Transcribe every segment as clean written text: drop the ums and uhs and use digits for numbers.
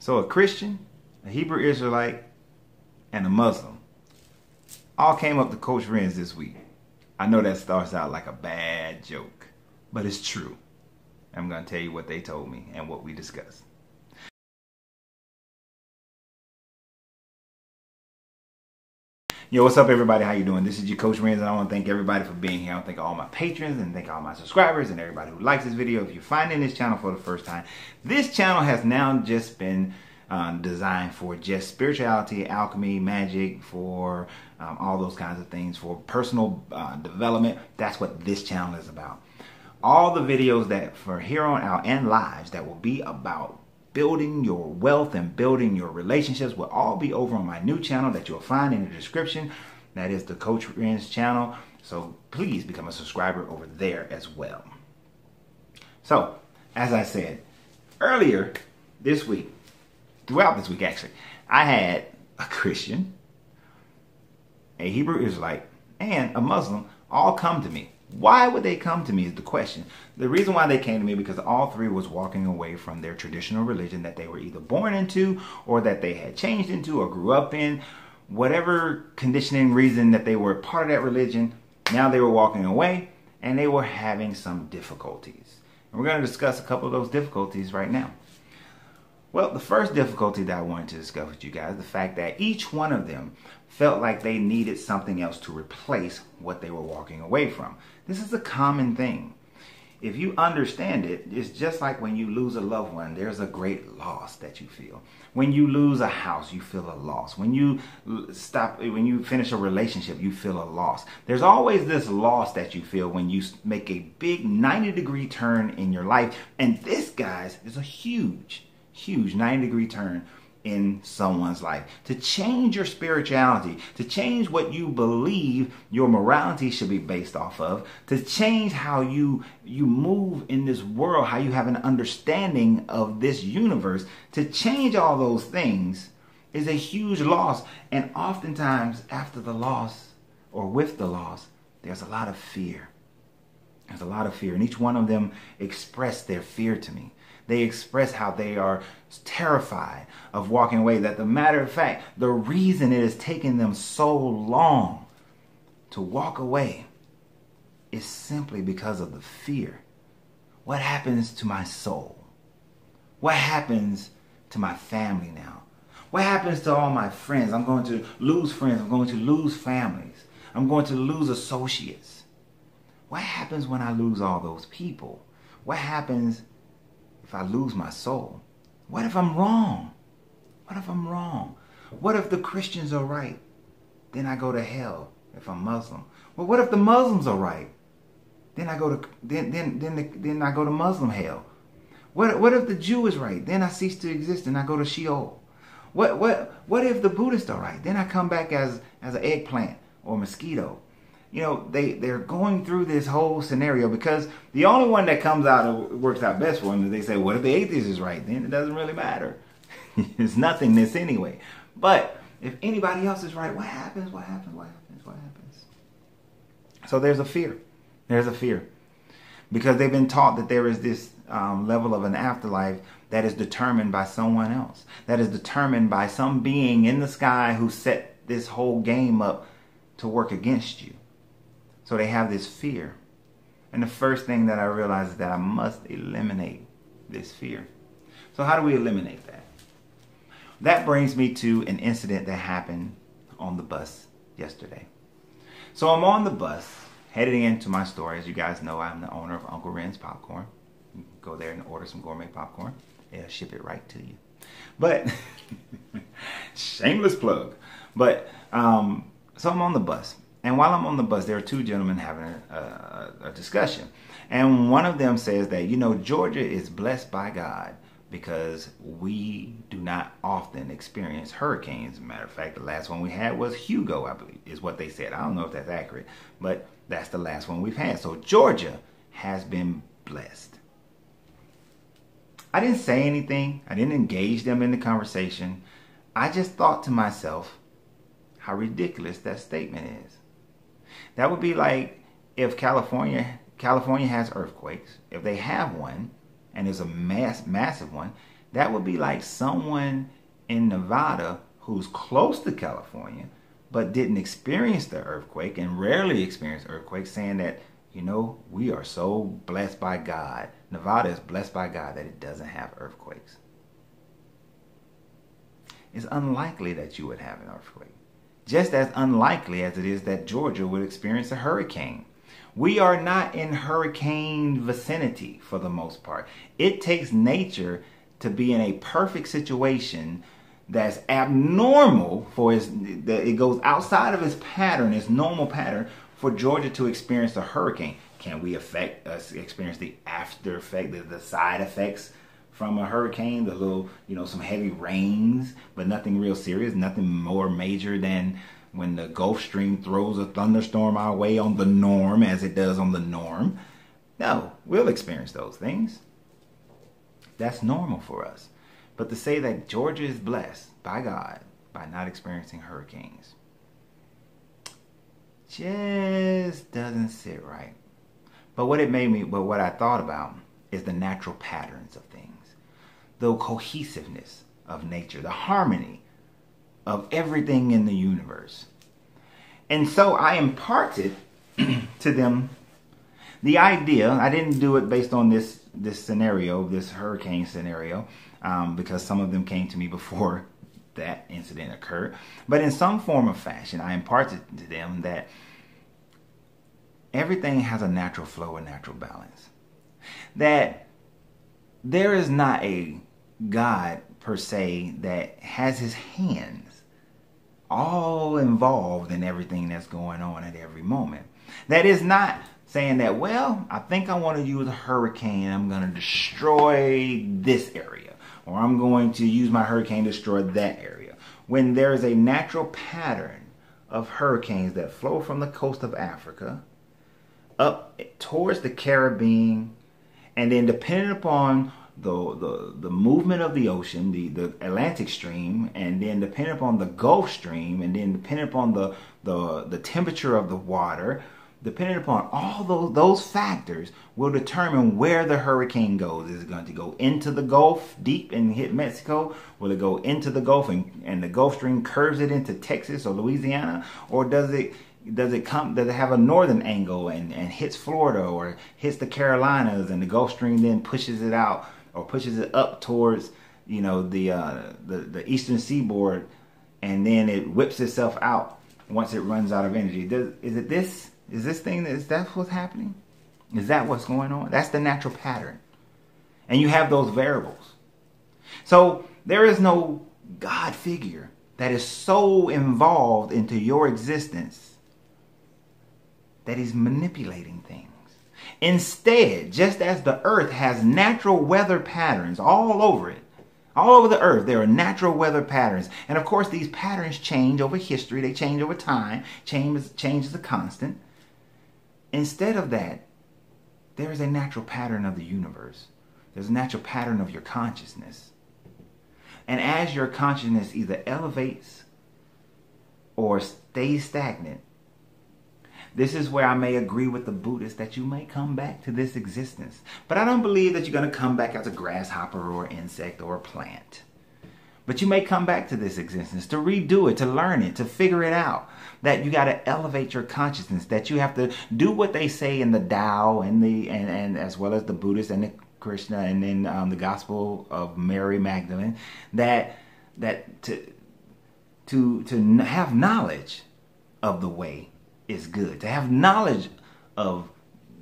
So a Christian, a Hebrew Israelite, and a Muslim all came up to Coach Renz this week. I know that starts out like a bad joke, but it's true. I'm going to tell you what they told me and what we discussed. Yo, what's up, everybody? How you doing? This is your Coach Renz, and I want to thank everybody for being here. I want to thank all my patrons and thank all my subscribers and everybody who likes this video. If you're finding this channel for the first time, this channel has now just been designed for just spirituality, alchemy, magic, for all those kinds of things, for personal development. That's what this channel is about. All the videos that for here on out and lives that will be about building your wealth and building your relationships will all be over on my new channel that you'll find in the description. That is the Coach Renz channel. So please become a subscriber over there as well. So, as I said earlier this week, throughout this week actually, I had a Christian, a Hebrew Israelite, and a Muslim all come to me. Why would they come to me is the question. The reason why they came to me because all three was walking away from their traditional religion that they were either born into or that they had changed into or grew up in. Whatever conditioning reason that they were part of that religion, now they were walking away and they were having some difficulties. And we're going to discuss a couple of those difficulties right now. Well, the first difficulty that I wanted to discuss with you guys, the fact that each one of them felt like they needed something else to replace what they were walking away from. This is a common thing. If you understand it, it's just like when you lose a loved one, there's a great loss that you feel. When you lose a house, you feel a loss. When you finish a relationship, you feel a loss. There's always this loss that you feel when you make a big 90-degree turn in your life. And this, guys, is a huge 90-degree turn in someone's life. To change your spirituality, to change what you believe your morality should be based off of, to change how you move in this world, how you have an understanding of this universe, to change all those things is a huge loss. And oftentimes after the loss or with the loss, there's a lot of fear. There's a lot of fear. And each one of them expressed their fear to me. They express how they are terrified of walking away. That the matter of fact, the reason it has taken them so long to walk away is simply because of the fear. What happens to my soul? What happens to my family now? What happens to all my friends? I'm going to lose friends. I'm going to lose families. I'm going to lose associates. What happens when I lose all those people? What happens if I lose my soul? What if I'm wrong? What if I'm wrong? What if the Christians are right? Then I go to hell if I'm Muslim. Well, what if the Muslims are right? Then I go to then I go to Muslim hell. What if the Jew is right? Then I cease to exist and I go to Sheol. What if the Buddhists are right? Then I come back as an eggplant or a mosquito. You know, they're going through this whole scenario because the only one that comes out and works out best for them is they say, what if the atheist is right? Then it doesn't really matter. It's nothingness anyway. But if anybody else is right, what happens? What happens? What happens? What happens? So there's a fear. There's a fear. Because they've been taught that there is this level of an afterlife that is determined by someone else. That is determined by some being in the sky who set this whole game up to work against you. So they have this fear. And the first thing that I realized is that I must eliminate this fear. So how do we eliminate that? That brings me to an incident that happened on the bus yesterday. So I'm on the bus heading into my store. As you guys know, I'm the owner of Uncle Renz Popcorn. You can go there and order some gourmet popcorn. They'll ship it right to you. But, shameless plug. But, so I'm on the bus. And while I'm on the bus, there are two gentlemen having a discussion. And one of them says that, you know, Georgia is blessed by God because we do not often experience hurricanes. As a matter of fact, the last one we had was Hugo, I believe, is what they said. I don't know if that's accurate, but that's the last one we've had. So Georgia has been blessed. I didn't say anything. I didn't engage them in the conversation. I just thought to myself how ridiculous that statement is. That would be like if California has earthquakes. If they have one, and there's a massive one, That would be like someone in Nevada who's close to California but didn't experience the earthquake and rarely experience earthquakes, saying that, you know, we are so blessed by God. Nevada is blessed by God that it doesn't have earthquakes. It's unlikely that you would have an earthquake. Just as unlikely as it is that Georgia would experience a hurricane. We are not in hurricane vicinity for the most part. It takes nature to be in a perfect situation that's abnormal for it goes outside of its pattern, its normal pattern, for Georgia to experience a hurricane. Can we experience the after effect, the side effects from a hurricane? The little, some heavy rains, but nothing real serious, nothing more major than when the Gulf Stream throws a thunderstorm our way on the norm, as it does on the norm. No, we'll experience those things. That's normal for us. But to say that Georgia is blessed by God by not experiencing hurricanes just doesn't sit right. But what I thought about is the natural patterns of things, the cohesiveness of nature, the harmony of everything in the universe. And so I imparted to them the idea. I didn't do it based on this scenario, this hurricane scenario, because some of them came to me before that incident occurred. But in some form or fashion, I imparted to them that everything has a natural flow and natural balance. That there is not a God per se that has his hands all involved in everything that's going on at every moment. That is not saying that, well, I think I want to use a hurricane, I'm going to destroy this area, or I'm going to use my hurricane to destroy that area. When there is a natural pattern of hurricanes that flow from the coast of Africa up towards the Caribbean, and then depending upon the movement of the ocean, the Atlantic stream, and then depending upon the Gulf Stream, and then depending upon the temperature of the water, depending upon all those factors will determine where the hurricane goes. Is it going to go into the Gulf deep and hit Mexico? Will it go into the Gulf and the Gulf Stream curves it into Texas or Louisiana? Or does it have a northern angle and hits Florida or hits the Carolinas, and the Gulf Stream then pushes it out or pushes it up towards the eastern seaboard, and then it whips itself out once it runs out of energy? Is that what's happening? Is that what's going on? That's the natural pattern. And you have those variables. So there is no God figure that is so involved into your existence that he's manipulating things. Instead, just as the earth has natural weather patterns all over it, all over the earth, there are natural weather patterns. And of course, these patterns change over history. They change over time. Change is a constant. Instead of that, there is a natural pattern of the universe. There's a natural pattern of your consciousness. And as your consciousness either elevates or stays stagnant, this is where I may agree with the Buddhists that you may come back to this existence. But I don't believe that you're going to come back as a grasshopper or insect or a plant. But you may come back to this existence to redo it, to learn it, to figure it out. That you got to elevate your consciousness. That you have to do what they say in the Tao and as well as the Buddhists and the Krishna and then the Gospel of Mary Magdalene. That to have knowledge of the way is good. To have knowledge of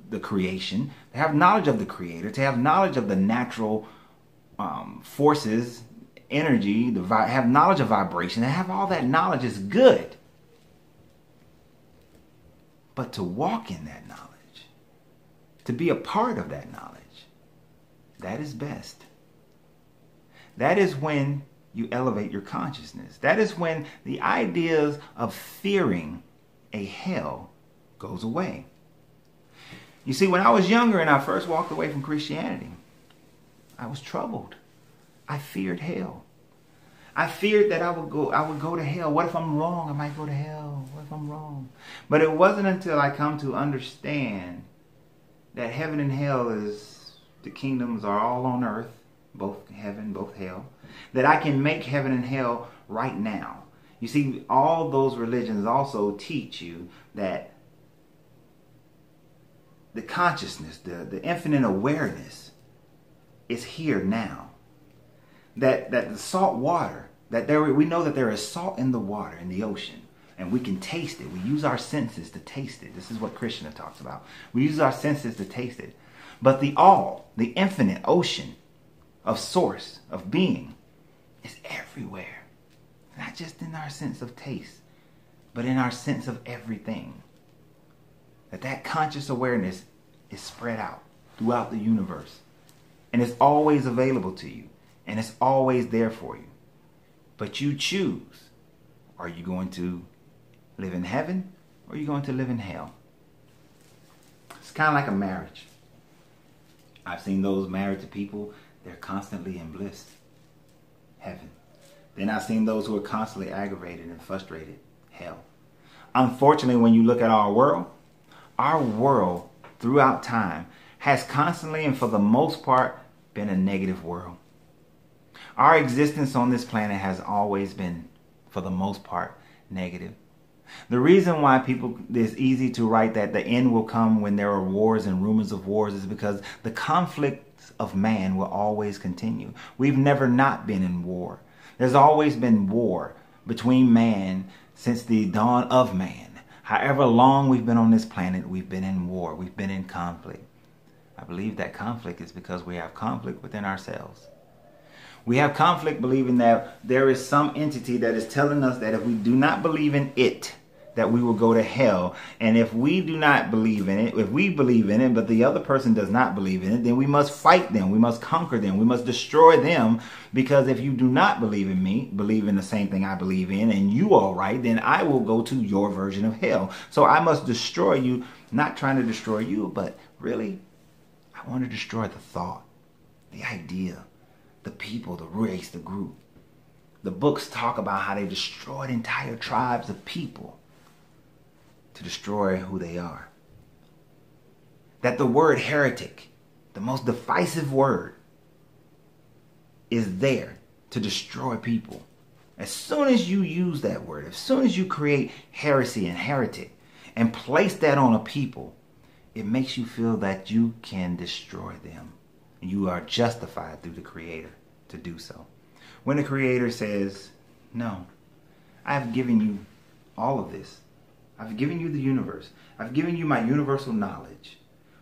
the creation, to have knowledge of the Creator, to have knowledge of the natural forces, energy, have knowledge of vibration, to have all that knowledge is good. But to walk in that knowledge, to be a part of that knowledge, that is best. That is when you elevate your consciousness. That is when the ideas of fearing a hell goes away. You see, when I was younger and I first walked away from Christianity, I was troubled. I feared hell. I feared that I would go to hell. What if I'm wrong? I might go to hell. What if I'm wrong? But it wasn't until I come to understand that heaven and hell the kingdoms are all on earth. both heaven, both hell, that I can make heaven and hell right now. You see, all those religions also teach you that the consciousness, the infinite awareness is here now. That the salt water, we know that there is salt in the water, in the ocean, and we can taste it. We use our senses to taste it. This is what Krishna talks about. We use our senses to taste it. But the infinite ocean of source, of being, is everywhere. Not just in our sense of taste, but in our sense of everything. That conscious awareness is spread out throughout the universe. And it's always available to you. And it's always there for you. But you choose. Are you going to live in heaven, or are you going to live in hell? It's kind of like a marriage. I've seen those married to people, they're constantly in bliss. Heaven. Then I've seen those who are constantly aggravated and frustrated. Hell. Unfortunately, when you look at our world throughout time has constantly and for the most part been a negative world. Our existence on this planet has always been, for the most part, negative. The reason why it's easy to write that the end will come when there are wars and rumors of wars is because the conflicts of man will always continue. We've never not been in war. There's always been war between man since the dawn of man. However long we've been on this planet, we've been in war. We've been in conflict. I believe that conflict is because we have conflict within ourselves. We have conflict believing that there is some entity that is telling us that if we do not believe in it, that we will go to hell. And if we do not believe in it, if we believe in it, but the other person does not believe in it, then we must fight them. We must conquer them. We must destroy them. Because if you do not believe in me, believe in the same thing I believe in, and you all right, then I will go to your version of hell. So I must destroy you, not trying to destroy you, but really, I want to destroy the thought, the idea, the people, the race, the group. The books talk about how they destroyed entire tribes of people to destroy who they are. That the word heretic, the most divisive word, is there to destroy people. As soon as you use that word, as soon as you create heresy and heretic and place that on a people, it makes you feel that you can destroy them. And you are justified through the Creator to do so. When the Creator says, no, I have given you all of this. I've given you the universe. I've given you my universal knowledge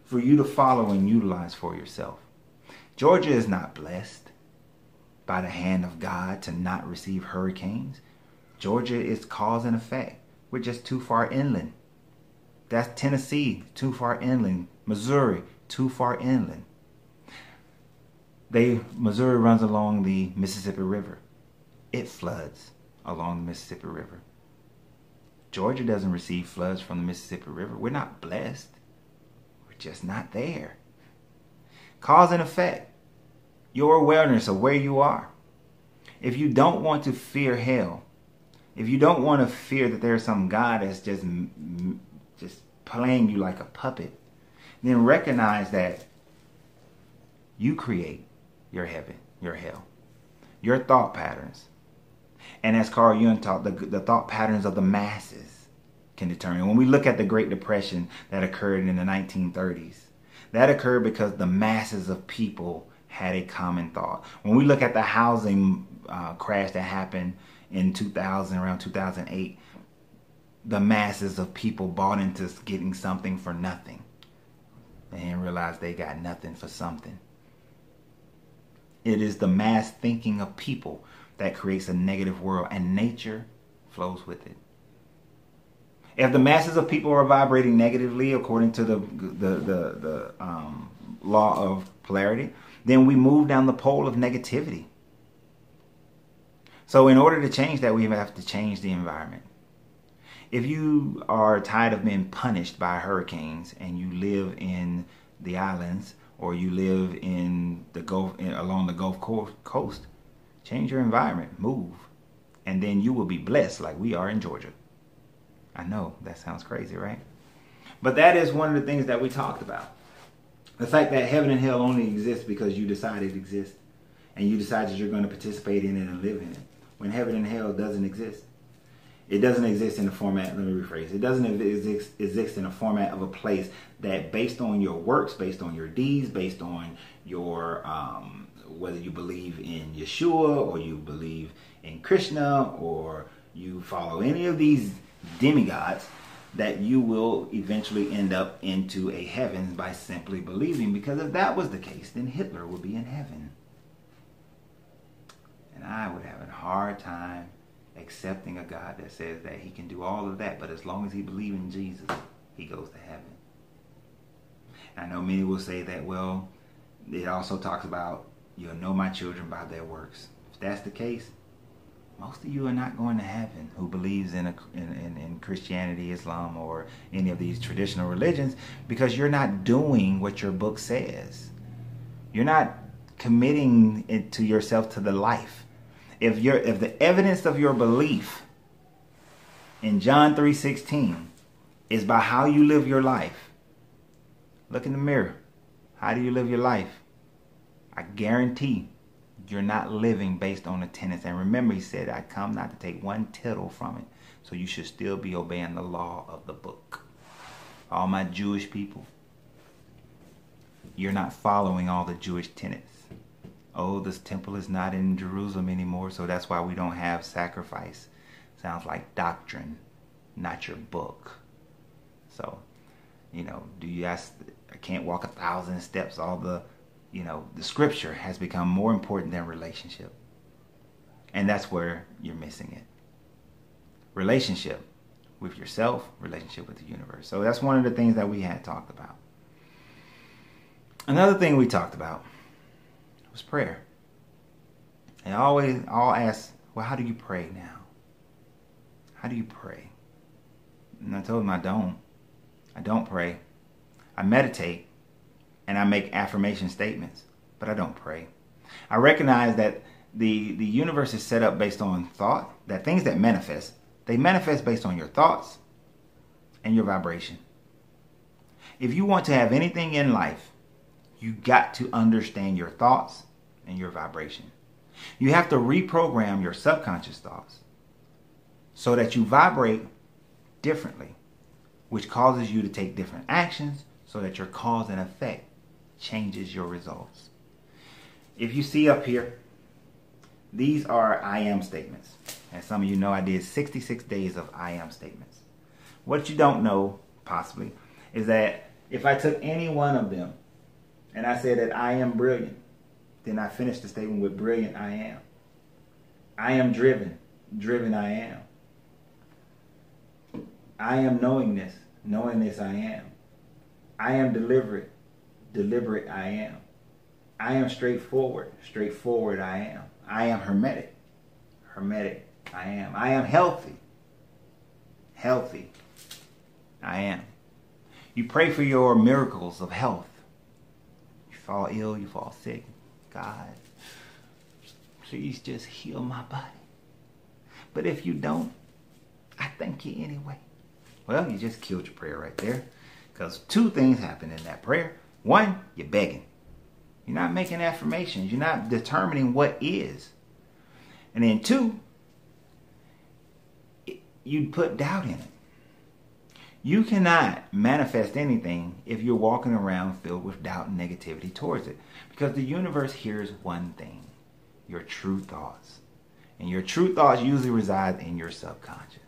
for you to follow and utilize for yourself. Georgia is not blessed by the hand of God to not receive hurricanes. Georgia is cause and effect. We're just too far inland. That's Tennessee, too far inland. Missouri, too far inland. Missouri runs along the Mississippi River. It floods along the Mississippi River. Georgia doesn't receive floods from the Mississippi River. We're not blessed. We're just not there. Cause and effect. Your awareness of where you are. If you don't want to fear hell, if you don't want to fear that there's some God that's just playing you like a puppet, then recognize that you create your heaven, your hell, your thought patterns. And as Carl Jung taught, the thought patterns of the masses can determine. When we look at the Great Depression that occurred in the 1930s, that occurred because the masses of people had a common thought. When we look at the housing crash that happened in 2000, around 2008, the masses of people bought into getting something for nothing and realized they got nothing for something. It is the mass thinking of people that creates a negative world, and nature flows with it. If the masses of people are vibrating negatively according to the law of polarity, then we move down the pole of negativity. So in order to change that, we have to change the environment. If you are tired of being punished by hurricanes and you live in the islands, or you live in the along the Gulf Coast, change your environment, move, and then you will be blessed like we are in Georgia. I know that sounds crazy, right? But that is one of the things that we talked about. The fact that heaven and hell only exist because you decide it exists. and you decide that you're going to participate in it and live in it, when heaven and hell doesn't exist. It doesn't exist in the format, let me rephrase, it doesn't exist in a format of a place that based on your works, based on your deeds, based on your, whether you believe in Yeshua or you believe in Krishna or you follow any of these demigods, that you will eventually end up into a heaven by simply believing. Because if that was the case, then Hitler would be in heaven. And I would have a hard time accepting a God that says that he can do all of that, but as long as he believes in Jesus, he goes to heaven. I know many will say that, well, it also talks about, you'll know my children by their works. If that's the case, most of you are not going to heaven who believes in Christianity, Islam, or any of these traditional religions, because you're not doing what your book says. You're not committing it to yourself to the life. If the evidence of your belief in John 3:16 is by how you live your life, look in the mirror. How do you live your life? I guarantee you're not living based on the tenets. And remember, he said, I come not to take one tittle from it. So you should still be obeying the law of the book. All my Jewish people, you're not following all the Jewish tenets. Oh, this temple is not in Jerusalem anymore, so that's why we don't have sacrifice. Sounds like doctrine, not your book. So, do you ask, I can't walk 1,000 steps, all the scripture has become more important than relationship. And that's where you're missing it. Relationship with yourself, relationship with the universe. So that's one of the things that we had talked about. Another thing we talked about was prayer. And I'll ask, well, how do you pray now? How do you pray? And I told him I don't pray. I meditate and I make affirmation statements, but I don't pray. I recognize that the universe is set up based on thought, that things that manifest, they manifest based on your thoughts and your vibration. If you want to have anything in life, you got to understand your thoughts and your vibration. You have to reprogram your subconscious thoughts so that you vibrate differently, which causes you to take different actions so that your cause and effect changes your results. If you see up here, these are I am statements. As some of you know, I did 66 days of I am statements. What you don't know, possibly, is that if I took any one of them and I said that I am brilliant, then I finished the statement with brilliant I am. I am driven, driven I am. I am knowingness, knowingness I am. I am deliberate, deliberate I am. I am straightforward, straightforward I am. I am hermetic, hermetic I am. I am healthy, healthy I am. You pray for your miracles of health. You fall ill, you fall sick. God, please just heal my body. But if you don't, I thank you anyway. Well, you just killed your prayer right there. Because two things happen in that prayer. One, you're begging. You're not making affirmations. You're not determining what is. And then two, you put doubt in it. You cannot manifest anything if you're walking around filled with doubt and negativity towards it. Because the universe hears one thing, your true thoughts. And your true thoughts usually reside in your subconscious.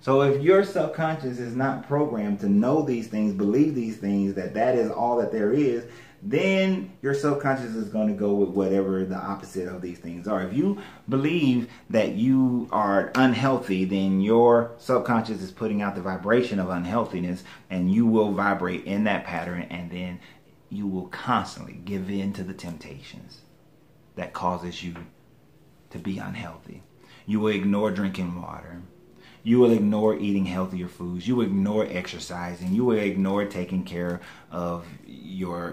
So if your subconscious is not programmed to know these things, believe these things, that is all that there is, then your subconscious is going to go with whatever the opposite of these things are. If you believe that you are unhealthy, then your subconscious is putting out the vibration of unhealthiness, and you will vibrate in that pattern, and then you will constantly give in to the temptations that causes you to be unhealthy. You will ignore drinking water. You will ignore eating healthier foods. You will ignore exercising. You will ignore taking care of your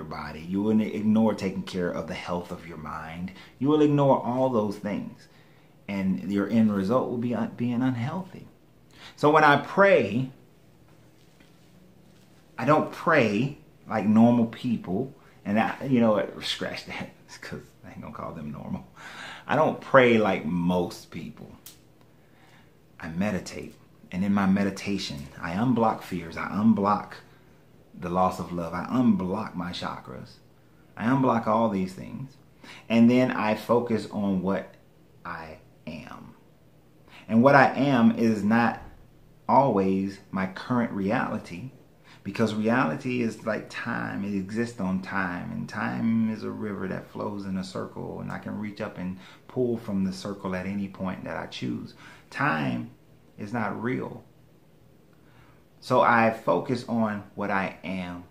body. You will ignore taking care of the health of your mind. You will ignore all those things, and your end result will be being unhealthy. So when I pray, I don't pray like normal people, and scratch that. because I ain't gonna call them normal. I don't pray like most people. I meditate. And in my meditation, I unblock fears. I unblock the loss of love. I unblock my chakras. I unblock all these things. And then I focus on what I am. And what I am is not always my current reality, because reality is like time. It exists on time, and time is a river that flows in a circle, and I can reach up and pull from the circle at any point that I choose. Time is not real. So I focus on what I am,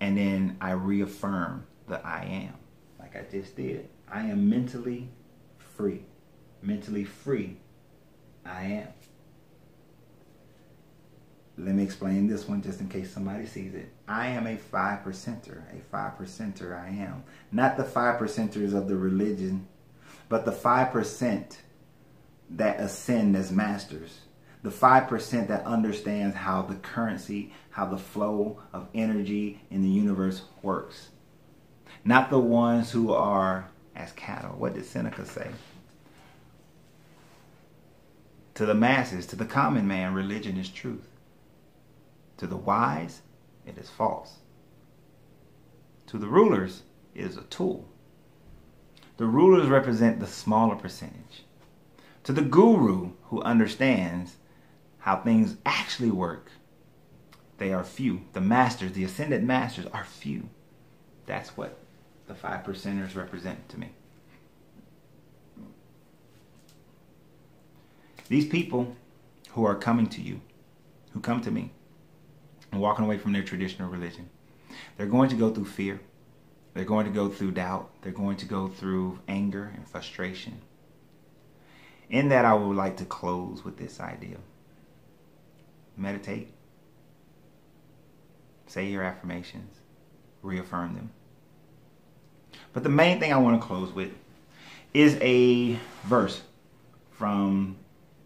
and then I reaffirm the I am, like I just did. I am mentally free. Mentally free, I am. Let me explain this one just in case somebody sees it. I am a 5%er. A 5%er I am. Not the 5%ers of the religion, but the 5% that ascend as masters. The 5% that understands how the currency, how the flow of energy in the universe works. Not the ones who are as cattle. What did Seneca say? To the masses, to the common man, religion is truth. To the wise, it is false. To the rulers, it is a tool. The rulers represent the smaller percentage. To the guru, who understands how things actually work, they are few. The masters, the ascended masters, are few. That's what the 5%ers represent to me. These people who are coming to you, who come to me, and walking away from their traditional religion, they're going to go through fear. They're going to go through doubt. They're going to go through anger and frustration. In that, I would like to close with this idea. Meditate. Say your affirmations. Reaffirm them. But the main thing I want to close with is a verse from,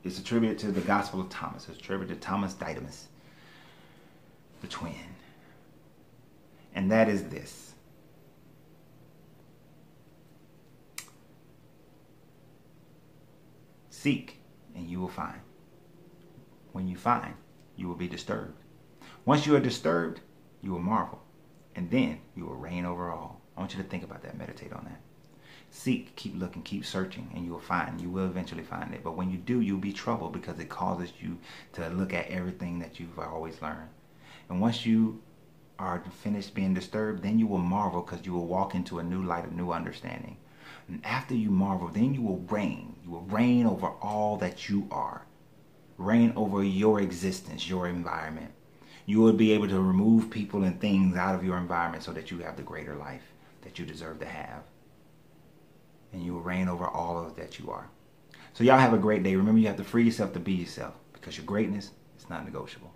it's attributed to the Gospel of Thomas. It's attributed to Thomas Didymus, the twin. And that is this. Seek and you will find. When you find, you will be disturbed. Once you are disturbed, you will marvel. And then you will reign over all. I want you to think about that. Meditate on that. Seek, keep looking, keep searching, and you will find. You will eventually find it. But when you do, you'll be troubled because it causes you to look at everything that you've always learned. And once you are finished being disturbed, then you will marvel because you will walk into a new light, a new understanding. And after you marvel, then you will reign. You will reign over all that you are. Reign over your existence, your environment. You will be able to remove people and things out of your environment so that you have the greater life that you deserve to have. And you will reign over all of that you are. So y'all have a great day. Remember, you have to free yourself to be yourself because your greatness is not negotiable.